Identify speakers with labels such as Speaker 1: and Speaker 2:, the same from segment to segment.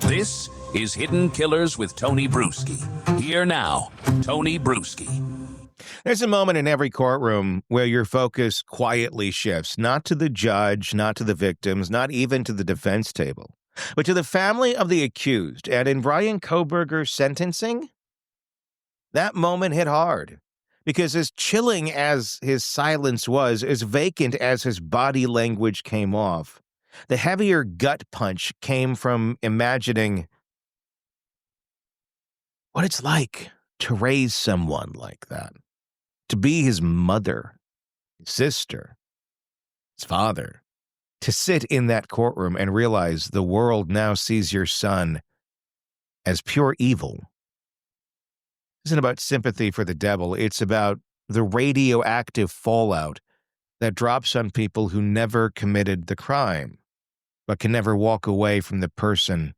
Speaker 1: This is Hidden Killers with Tony Bruschi. Here now, Tony Bruschi.
Speaker 2: There's a moment in every courtroom where your focus quietly shifts, not to the judge, not to the victims, not even to the defense table, but to the family of the accused. And in Bryan Kohberger's sentencing, that moment hit hard. Because as chilling as his silence was, as vacant as his body language came off, the heavier gut punch came from imagining what it's like to raise someone like that, to be his mother, his sister, his father, to sit in that courtroom and realize the world now sees your son as pure evil. It isn't about sympathy for the devil. It's about the radioactive fallout that drops on people who never committed the crime, but can never walk away from the person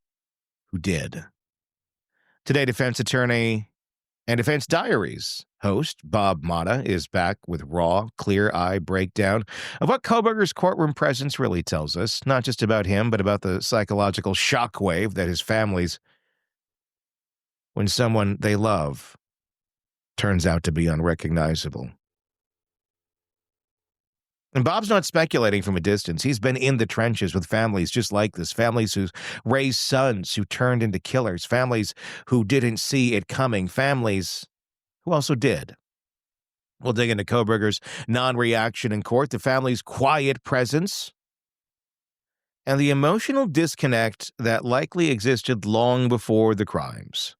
Speaker 2: who did. Today, defense attorney and Defense Diaries host Bob Motta is back with raw, clear-eye breakdown of what Kohberger's courtroom presence really tells us, not just about him, but about the psychological shockwave that his family's when someone they love turns out to be unrecognizable. And Bob's not speculating from a distance. He's been in the trenches with families just like this, families who raised sons who turned into killers, families who didn't see it coming, families who also did. We'll dig into Kohberger's non-reaction in court, the family's quiet presence, and the emotional disconnect that likely existed long before the crimes.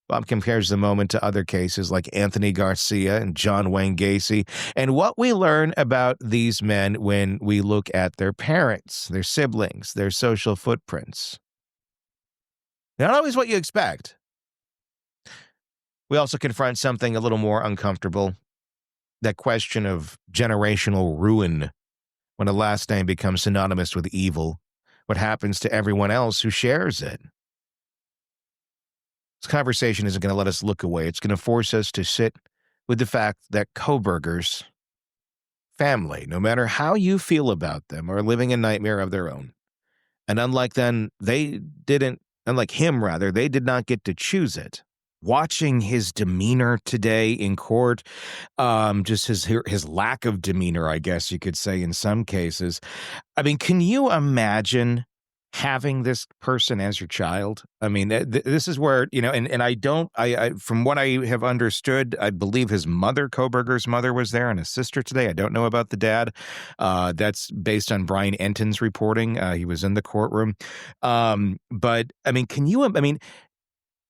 Speaker 2: Bob compares the moment to other cases like Anthony Garcia and John Wayne Gacy, and what we learn about these men when we look at their parents, their siblings, their social footprints. Not always what you expect. We also confront something a little more uncomfortable, that question of generational ruin when a last name becomes synonymous with evil. What happens to everyone else who shares it? This conversation isn't going to let us look away. It's going to force us to sit with the fact that Kohbergers family, no matter how you feel about them, are living a nightmare of their own. And unlike him, they did not get to choose it. Watching his demeanor today in court, just his lack of demeanor, I guess you could say in some cases. I mean, can you imagine having this person as your child? I mean, this is where, and I from what I have understood, I believe his mother, Kohberger's mother, was there and his sister today. I don't know about the dad. That's based on Bryan Enton's reporting. He was in the courtroom. But I mean,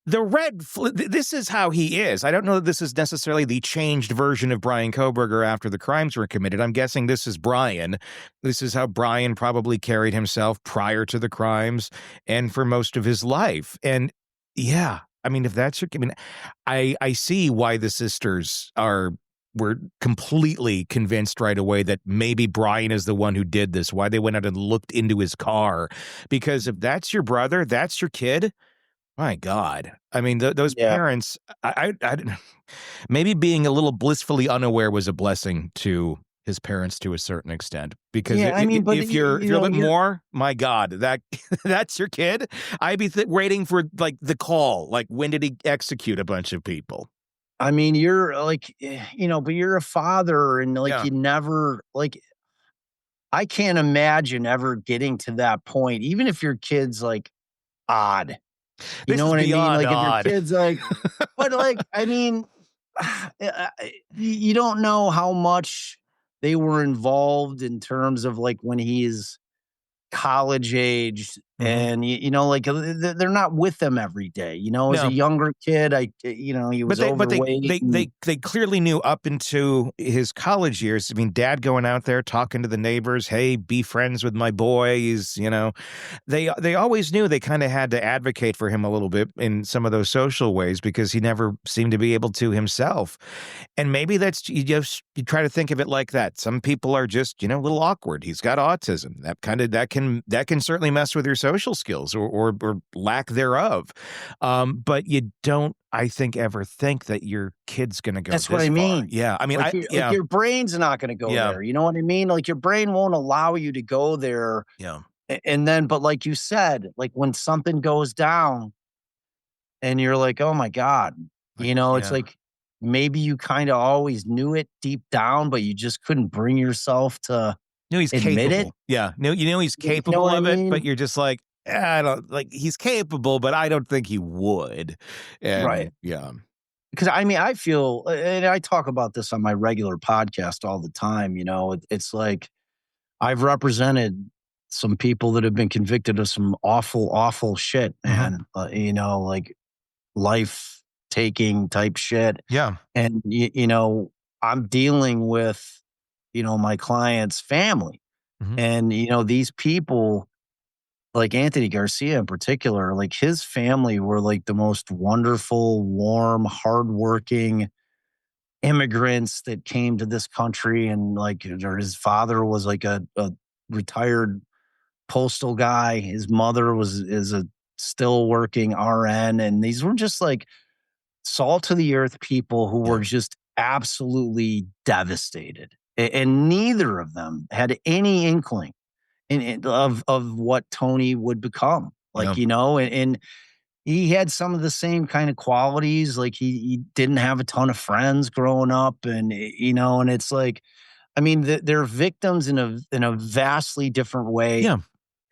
Speaker 2: this is how he is. I don't know that this is necessarily the changed version of Bryan Kohberger after the crimes were committed. I'm guessing this is Bryan. This is how Bryan probably carried himself prior to the crimes and for most of his life. And yeah, I mean, if that's I see why the sisters were completely convinced right away that maybe Bryan is the one who did this, why they went out and looked into his car. Because if that's your brother, that's your kid, my God. I mean, those parents, I maybe being a little blissfully unaware was a blessing to his parents to a certain extent. Because if you're a little bit more, my God, that's your kid. I'd be waiting for like the call. Like, when did he execute a bunch of people?
Speaker 3: I mean, you're like, but you're a father and you never I can't imagine ever getting to that point, even if your kid's like odd. You know what I mean? Like
Speaker 2: odd.
Speaker 3: If your kid's like, but I mean, you don't know how much they were involved in terms of when he's college age, and they're not with them every day. As a younger kid, he was overweight.
Speaker 2: They clearly knew up into his college years. I mean, dad going out there talking to the neighbors, hey, be friends with my boys. They always knew they kind of had to advocate for him a little bit in some of those social ways because he never seemed to be able to himself. And maybe that's you try to think of it like that. Some people are just a little awkward. He's got autism. That can certainly mess with your social skills or lack thereof. But you don't, I think, ever think that your kid's going to go
Speaker 3: That's
Speaker 2: this
Speaker 3: what I mean.
Speaker 2: far. Yeah. I mean,
Speaker 3: your brain's not going to go there. You know what I mean? Like, your brain won't allow you to go there And then, but like you said, like when something goes down and you're like, oh my God, it's
Speaker 2: Yeah.
Speaker 3: like maybe you kind of always knew it deep down, but you just couldn't bring yourself to
Speaker 2: No, he's
Speaker 3: admit it.
Speaker 2: capable. Yeah. No, he's
Speaker 3: You know
Speaker 2: capable
Speaker 3: what I
Speaker 2: of it, but
Speaker 3: mean?
Speaker 2: you're just like, I don't like he's capable, but I don't think he would.
Speaker 3: Right.
Speaker 2: And yeah.
Speaker 3: Because I mean, I feel, and I talk about this on my regular podcast all the time. It's like I've represented some people that have been convicted of some awful, awful shit,
Speaker 2: Mhm.
Speaker 3: man. Like life taking type shit.
Speaker 2: Yeah.
Speaker 3: And, I'm dealing with, my client's family.
Speaker 2: Mhm.
Speaker 3: And, these people, like Anthony Garcia in particular, like his family were like the most wonderful, warm, hardworking immigrants that came to this country. And like, or his father was like a retired postal guy. His mother is a still working RN. And these were just like salt to the earth people who were
Speaker 2: Yeah.
Speaker 3: just absolutely devastated. And neither of them had any inkling of what Tony would become.
Speaker 2: Yeah.
Speaker 3: Like, and he had some of the same kind of qualities. Like he didn't have a ton of friends growing up, and and it's like, I mean, they're victims in a vastly different way
Speaker 2: Yeah.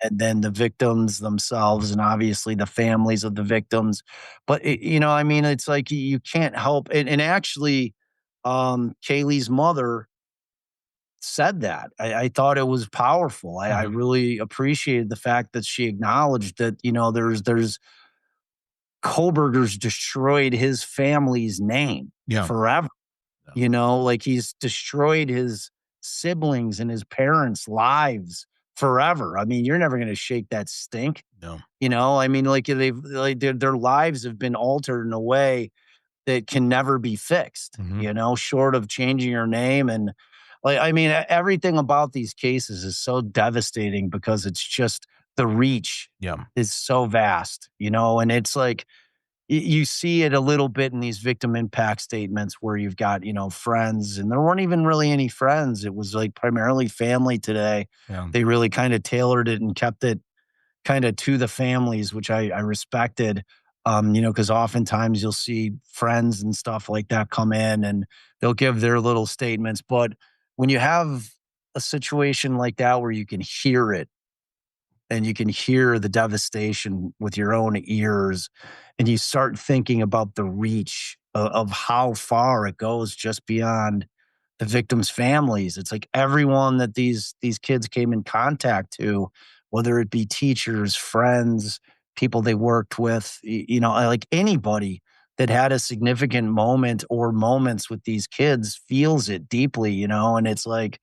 Speaker 3: and then the victims themselves, and obviously the families of the victims. But I mean, it's like you can't help. And actually, Kaylee's mother said that. I thought it was powerful. I
Speaker 2: Mhm.
Speaker 3: really appreciated the fact that she acknowledged that there's Kohbergers destroyed his family's name
Speaker 2: Yeah.
Speaker 3: forever.
Speaker 2: Yeah.
Speaker 3: Like he's destroyed his siblings and his parents' lives forever. I mean, you're never going to shake that stink.
Speaker 2: No.
Speaker 3: I mean, like their lives have been altered in a way that can never be fixed,
Speaker 2: Mhm.
Speaker 3: short of changing your name. And like, I mean, everything about these cases is so devastating because it's just the reach
Speaker 2: Yeah.
Speaker 3: is so vast, and it's like, you see it a little bit in these victim impact statements where you've got, friends, and there weren't even really any friends. It was like primarily family today.
Speaker 2: Yeah.
Speaker 3: They really kind of tailored it and kept it kind of to the families, which I respected. Because oftentimes you'll see friends and stuff like that come in and they'll give their little statements. But when you have a situation like that where you can hear it and you can hear the devastation with your own ears, and you start thinking about the reach of how far it goes just beyond the victims' families. It's like everyone that these kids came in contact to, whether it be teachers, friends, people they worked with, like anybody that had a significant moment or moments with these kids feels it deeply, and it's like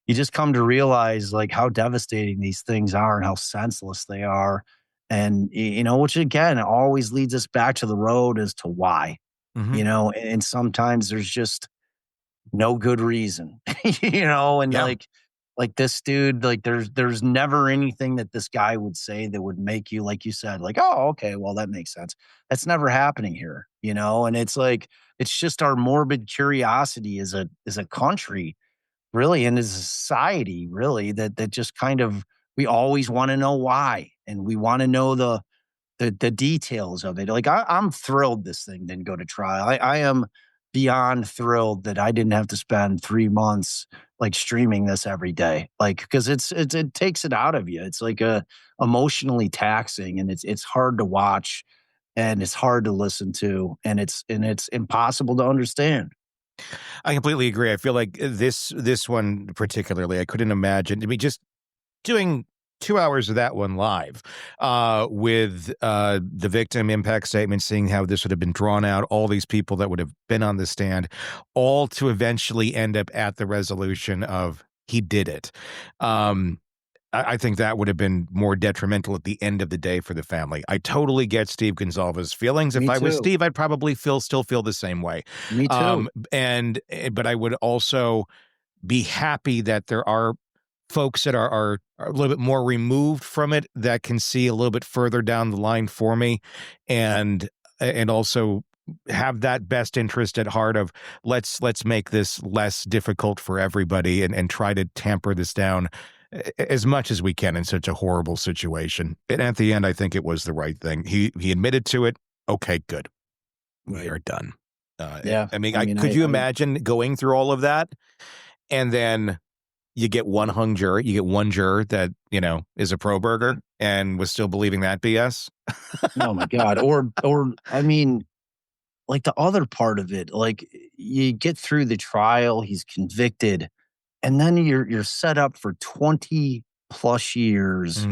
Speaker 3: you just come to realize like how devastating these things are and how senseless they are. And, which again always leads us back to the road as to why,
Speaker 2: Mhm.
Speaker 3: and sometimes there's just no good reason, and
Speaker 2: Yeah.
Speaker 3: like this dude, like there's never anything that this guy would say that would make you, like you said, like, oh, okay, well, that makes sense. That's never happening here, and it's like, it's just our morbid curiosity as a country really, and as a society, really, that just kind of, we always want to know why, and we want to know the details of it. Like I'm thrilled this thing didn't go to trial. I am beyond thrilled that I didn't have to spend 3 months like streaming this every day, like because it takes it out of you. It's like a emotionally taxing, and it's hard to watch, and it's hard to listen to, and it's impossible to understand.
Speaker 2: I completely agree. I feel like this one particularly, I couldn't imagine. I mean, just doing 2 hours of that one live, with the victim impact statement, seeing how this would have been drawn out, all these people that would have been on the stand, all to eventually end up at the resolution of he did it. I think that would have been more detrimental at the end of the day for the family. I totally get Steve Gonzalez's feelings. If
Speaker 3: Me
Speaker 2: I was
Speaker 3: too.
Speaker 2: Steve, I'd probably still feel the same way.
Speaker 3: Me too.
Speaker 2: But I would also be happy that there are folks that are a little bit more removed from it that can see a little bit further down the line for me, and also have that best interest at heart of let's make this less difficult for everybody and try to tamper this down as much as we can in such a horrible situation. And at the end, I think it was the right thing. He admitted to it. Okay, good. We are done.
Speaker 3: Yeah.
Speaker 2: I mean, could you imagine going through all of that and then you get one hung juror, you get one juror that, is a pro-burger and was still believing that BS?
Speaker 3: Oh my God. Or I mean, like the other part of it, like you get through the trial, he's convicted, and then you're set up for 20 plus years,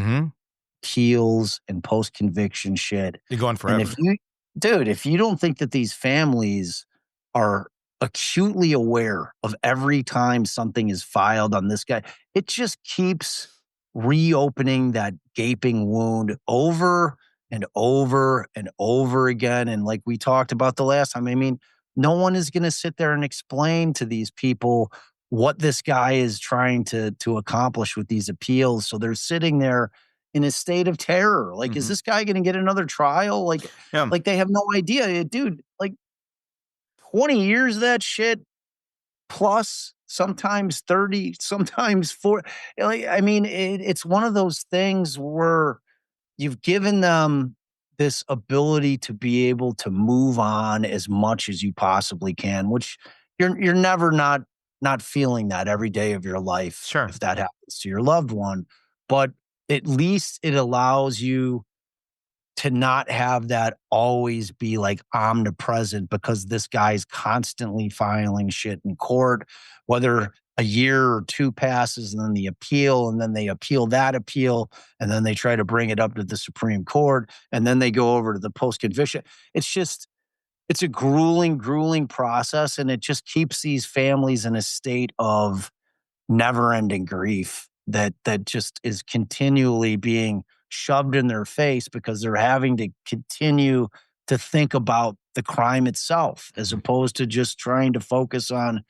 Speaker 3: appeals and post-conviction shit.
Speaker 2: You're going forever.
Speaker 3: And if you don't think that these families are acutely aware of every time something is filed on this guy, it just keeps reopening that gaping wound over and over and over again. And like we talked about the last time, I mean, no one is going to sit there and explain to these people what this guy is trying to accomplish with these appeals. So they're sitting there in a state of terror. Like, is this guy going to get another trial? Like they have no idea. Dude, like 20 years of that shit, plus sometimes 30, sometimes 40. Like, I mean, it's one of those things where you've given them this ability to be able to move on as much as you possibly can, which you're never not feeling that every day of your life.
Speaker 2: Sure.
Speaker 3: If that happens to your loved one. But at least it allows you to not have that always be like omnipresent, because this guy's constantly filing shit in court, whether a year or two passes and then the appeal, and then they appeal that appeal, and then they try to bring it up to the Supreme Court, and then they go over to the post-conviction. It's a grueling, grueling process, and it just keeps these families in a state of never-ending grief that just is continually being shoved in their face, because they're having to continue to think about the crime itself, as opposed to just trying to focus on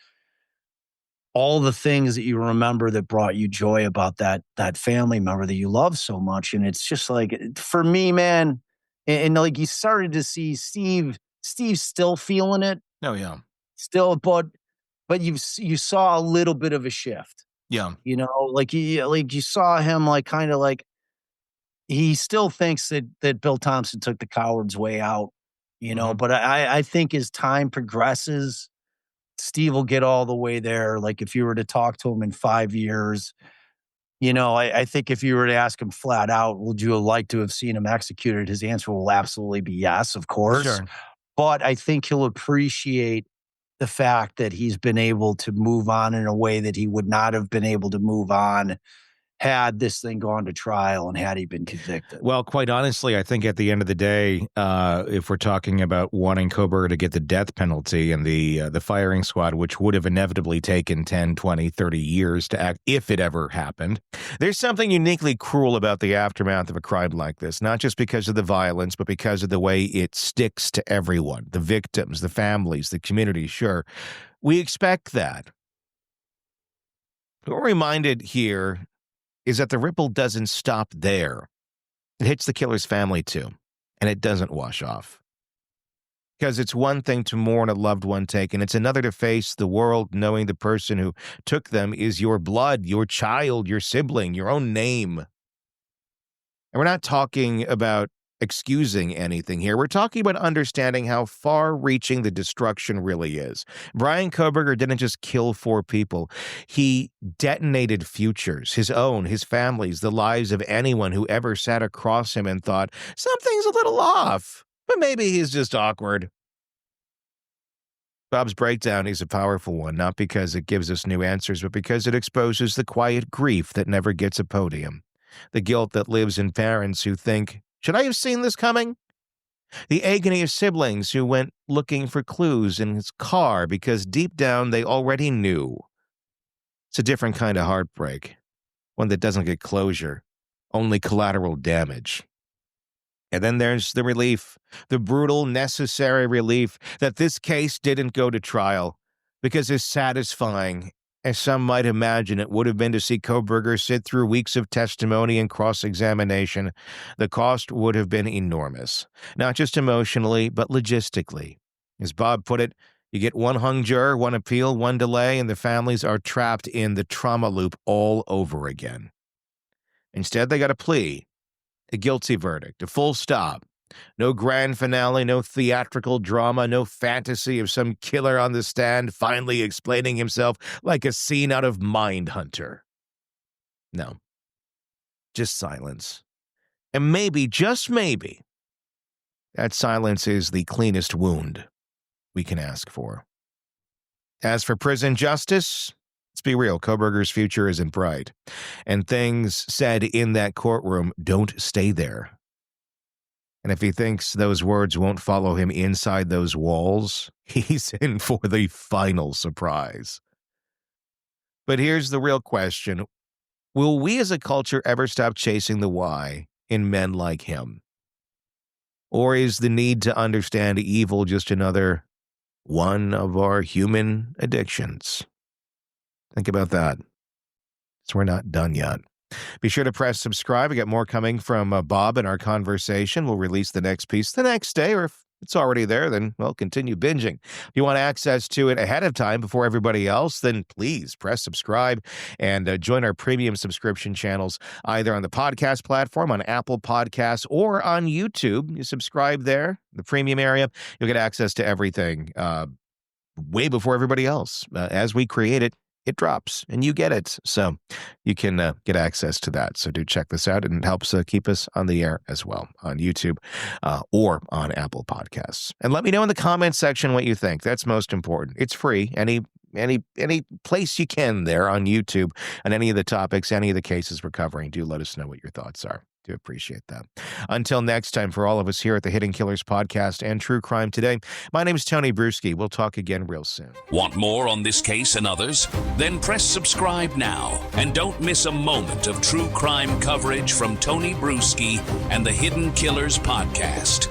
Speaker 3: all the things that you remember that brought you joy about that family member that you love so much. And it's just like, for me, man, and like you started to see Steve's still feeling it.
Speaker 2: Oh yeah.
Speaker 3: Still, but you saw a little bit of a shift.
Speaker 2: Yeah.
Speaker 3: Like you saw him like kind of like, he still thinks that Bill Thompson took the coward's way out, but I think as time progresses, Steve will get all the way there. Like if you were to talk to him in 5 years, I think if you were to ask him flat out, would you have liked to have seen him executed? His answer will absolutely be yes, of course.
Speaker 2: Sure.
Speaker 3: But I think he'll appreciate the fact that he's been able to move on in a way that he would not have been able to move on had this thing gone to trial and had he been convicted.
Speaker 2: Well, quite honestly, I think at the end of the day, if we're talking about wanting Kohberger to get the death penalty and the firing squad, which would have inevitably taken 10, 20, 30 years to act if it ever happened, there's something uniquely cruel about the aftermath of a crime like this, not just because of the violence, but because of the way it sticks to everyone, the victims, the families, the community. Sure, we expect that. We're reminded here is that the ripple doesn't stop there. It hits the killer's family too, and it doesn't wash off. Because it's one thing to mourn a loved one taken, it's another to face the world knowing the person who took them is your blood, your child, your sibling, your own name. And we're not talking about excusing anything here. We're talking about understanding how far-reaching the destruction really is. Bryan Kohberger didn't just kill 4 people. He detonated futures, his own, his family's, the lives of anyone who ever sat across him and thought, something's a little off, but maybe he's just awkward. Bob's breakdown is a powerful one, not because it gives us new answers, but because it exposes the quiet grief that never gets a podium. The guilt that lives in parents who think, should I have seen this coming? The agony of siblings who went looking for clues in his car because deep down they already knew. It's a different kind of heartbreak, one that doesn't get closure, only collateral damage. And then there's the relief, the brutal, necessary relief that this case didn't go to trial, because as satisfying as some might imagine it would have been to see Kohberger sit through weeks of testimony and cross-examination, the cost would have been enormous, not just emotionally, but logistically. As Bob put it, you get one hung juror, one appeal, one delay, and the families are trapped in the trauma loop all over again. Instead, they got a plea, a guilty verdict, a full stop. No grand finale, no theatrical drama, no fantasy of some killer on the stand finally explaining himself like a scene out of Mindhunter. No. Just silence. And maybe, just maybe, that silence is the cleanest wound we can ask for. As for prison justice, let's be real, Kohberger's future isn't bright. And things said in that courtroom don't stay there. And if he thinks those words won't follow him inside those walls, he's in for the final surprise. But here's the real question. Will we as a culture ever stop chasing the why in men like him? Or is the need to understand evil just another one of our human addictions? Think about that. So we're not done yet. Be sure to press subscribe. We got more coming from Bob in our conversation. We'll release the next piece the next day, or if it's already there, then we'll continue binging. If you want access to it ahead of time before everybody else, then please press subscribe and join our premium subscription channels either on the podcast platform, on Apple Podcasts, or on YouTube. You subscribe there, the premium area, you'll get access to everything way before everybody else. As we create it, it drops and you get it. So you can get access to that. So do check this out, and it helps keep us on the air as well on YouTube or on Apple Podcasts. And let me know in the comments section what you think. That's most important. It's free. Any place you can there on YouTube on any of the topics, any of the cases we're covering. Do let us know what your thoughts are. Do appreciate that. Until next time, for all of us here at the Hidden Killers Podcast and True Crime Today, my name is Tony Bruschi. We'll talk again real soon.
Speaker 1: Want more on this case and others? Then press subscribe now and don't miss a moment of true crime coverage from Tony Bruschi and the Hidden Killers Podcast.